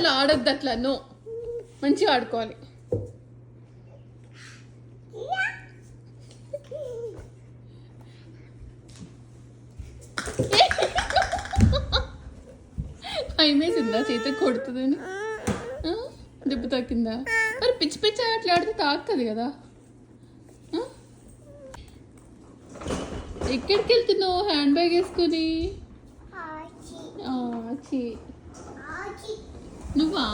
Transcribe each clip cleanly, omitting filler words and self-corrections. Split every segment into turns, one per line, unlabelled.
అందులో ఆడొద్దు అట్లా. నో, మంచిగా ఆడుకోవాలి. భయమేసిందా చేత కొడుతుందని? దెబ్బ తాకిందా? మరి పిచ్చి పిచ్చి అట్లా ఆడితే తాకుతుంది కదా. ఎక్కడికి వెళ్తున్నావు హ్యాండ్ బ్యాగ్ వేసుకుని? నువ్వా?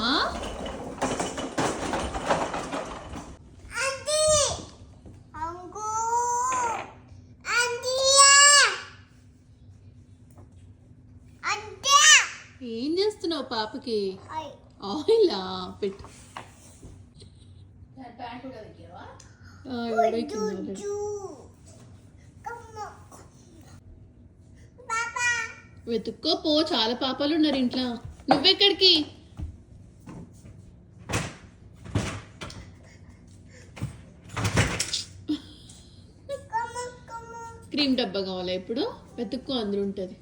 ఏం చేస్తున్నావు పాపకి? ఆయిలా పెట్టు. వెతుక్కో పో, చాలా పాపాలు ఉన్నారు ఇంట్లో. నువ్వెక్కడికి? క్రీమ్ డబ్బా కావాలా ఇప్పుడు? వెతుక్కో, అందరూ ఉంటుంది.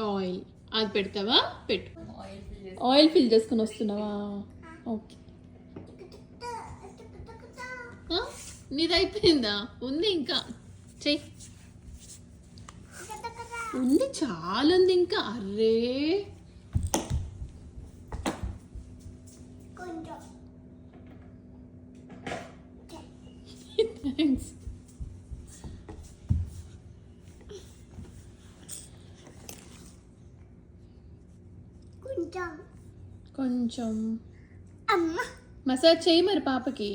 ఆయిల్ అది పెడతావా? పెట్టు. ఆయిల్ ఫిల్ చేసుకుని వస్తున్నావా? ఓకే. నీది అయిపోయిందా? ఉంది ఇంకా, చెయ్యి. ఉంది, చాలా ఉంది ఇంకా. Array thanks. కొంచెం మసాజ్ చేయి మరి పాపకి.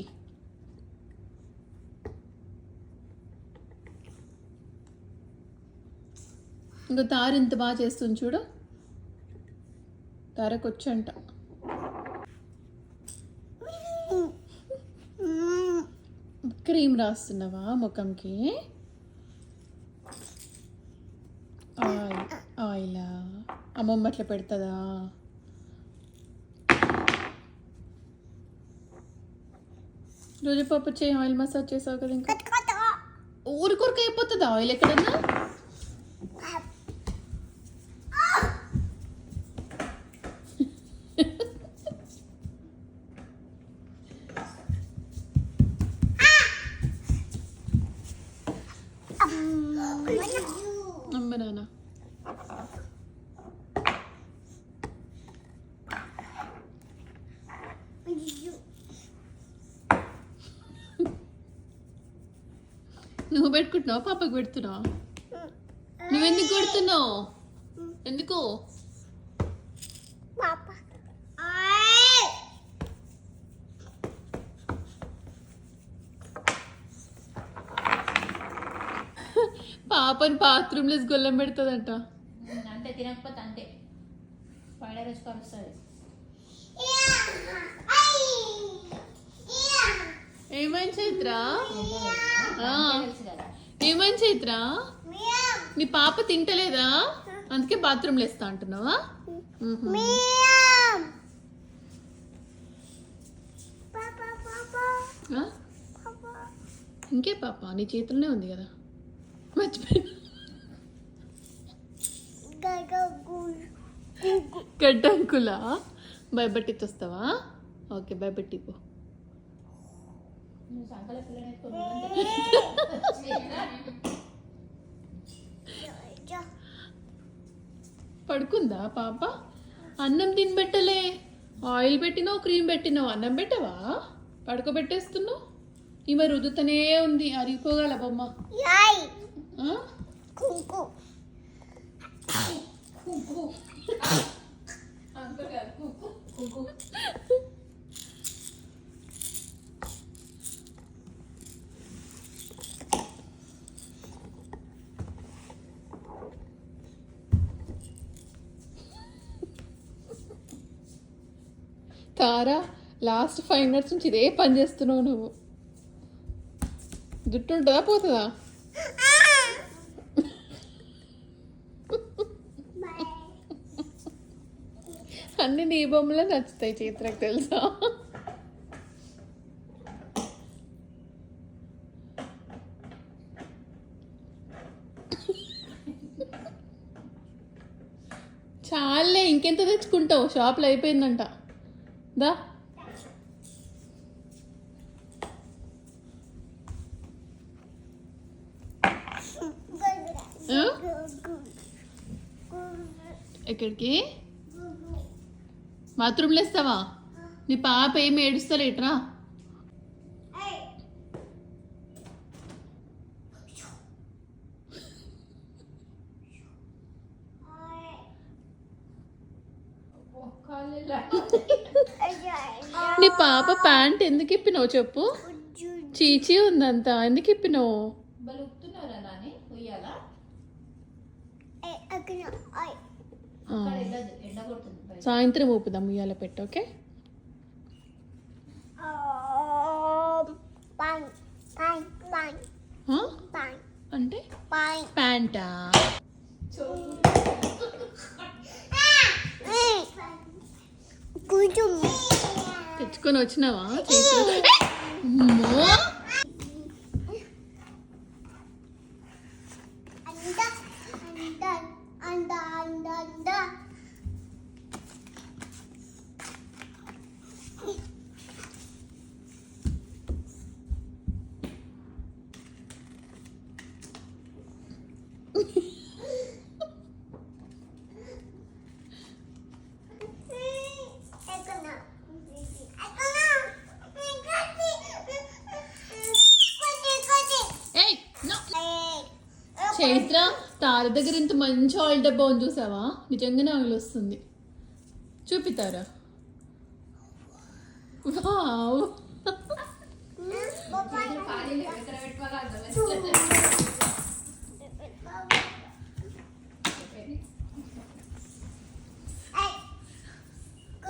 ఇంకా తార ఇంత బాగా చేస్తుంది చూడు. తారకు వచ్చంట. క్రీమ్ రాస్తున్నావా ముఖంకి? ఆయిలా? అమ్మమ్మ అట్లా పెడుతుందా? రోజు పాప చేయి. ఆయిల్ మసాజ్ చేసావు కదా, ఇంకా ఊరికొరకు అయిపోతుందా ఆయిల్ ఎక్కడన్నా? అమ్మ నాన్న నువ్వు పెట్టుకుంటున్నావు, పాపకు పెడుతున్నావు. నువ్వెందుకు కొడుతున్నావు? ఎందుకు? పాపని బాత్రూంలో గొల్లం పెడుతుందంట.
అంటే తినకపోతే అంతే వైరస్ కలుస్తుంది.
ఏమైంది చైత్ర? ఏమైంది చైత్ర? నీ పాప తింటలేదా? అందుకే బాత్రూంలో వేస్తా అంటున్నావా? ఇంకే పాప నీ చేతుల్లోనే ఉంది కదా, మర్చిపోయినా. గడ్డంకులా? భయపెట్టి వస్తావా? ఓకే, భయపెట్టి పో. పడుకుందా పాప? అన్నం తినబెట్టలే. ఆయిల్ పెట్టినావు, క్రీమ్ పెట్టినావు, అన్నం పెట్టవా? పడుకోబెట్టేస్తున్నావు. ఈమె రుద్దుతనే ఉంది, అరిగిపోగల బొమ్మ. తారా, లాస్ట్ 5 minutes నుంచి ఇదే పని చేస్తున్నావు నువ్వు. జుట్టు ఉంటుందా పోతుందా? అన్ని నీ బొమ్మలే నచ్చుతాయి చిత్రకు, తెలుసా? ఇంకెంత తెచ్చుకుంటావు? షాప్లో అయిపోయిందంట. దా ఆ? ఎక్కడికి? బాత్రూంలో వేస్తావా? నీ పాప ఏమి ఏడుస్తలేట్రా? నీ పాప ప్యాంట్ ఎందుకు ఇప్పినావు చెప్పు? చీచీ ఉందంతా, ఎందుకు ఇప్పినావు?
బలుపుతున్నారా నాని ఉయ్యాలా?
ఆ,
అక్కడ వెళ్ళదు, ఎండ కొడుతుంది బయట.
సాయంత్రం ఊపుదాం ఉయ్యాల పెట్టు. ఓకే. ఆ? అంటే ప్యాంటా? తెచ్చుకొని వచ్చినావా? అమ్మో! ఏయ్, no. చైత్ర, తార దగ్గర ఇంత మంచి ఆయిల్ డబ్బా ఉంది చూసావా? నిజంగానే ఆయిల్ వస్తుంది. చూపితారా? వావ్.
ఖాళీలు ఎక్కడ పెట్టుకోవాలో అర్థమైతలేదు.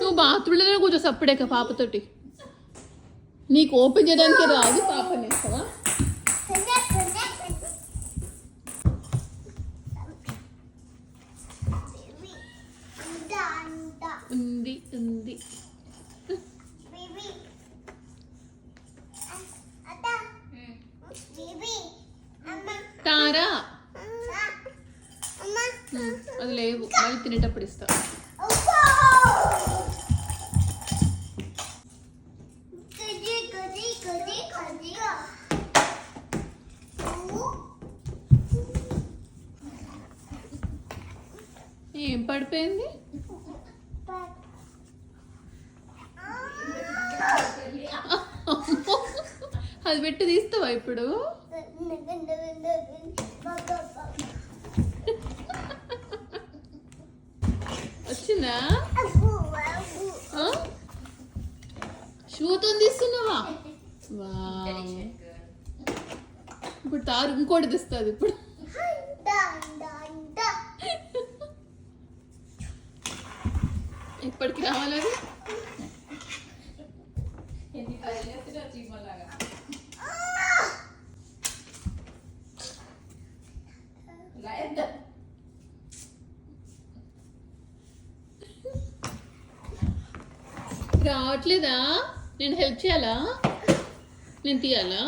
నువ్వు బాత్రూంలోనే కూర్చో సప్పుడేక పాపతోటి. నీకు ఓపెన్ చేయడానికి రాదు, పాపని వేస్తావా? ఉంది ఉంది. తారా, అది లేవు, మళ్ళీ తినేటప్పుడు ఇస్తా. ఏం పడిపోయింది? అది పెట్టి తీస్తావా ఇప్పుడు? వచ్చిందా? షూతో తీస్తున్నావా? వావ్. ఇప్పుడు తారు ఇంకోటి తెస్తుంది ఇప్పుడు. ఎప్పటికి రావాలని?
ఎన్ని పనులు చేస్తున్నా చీమలాగా. ఇలా ఎంత?
రావట్లేదా? నేను హెల్ప్ చేయాలా? నేను తీయాలా?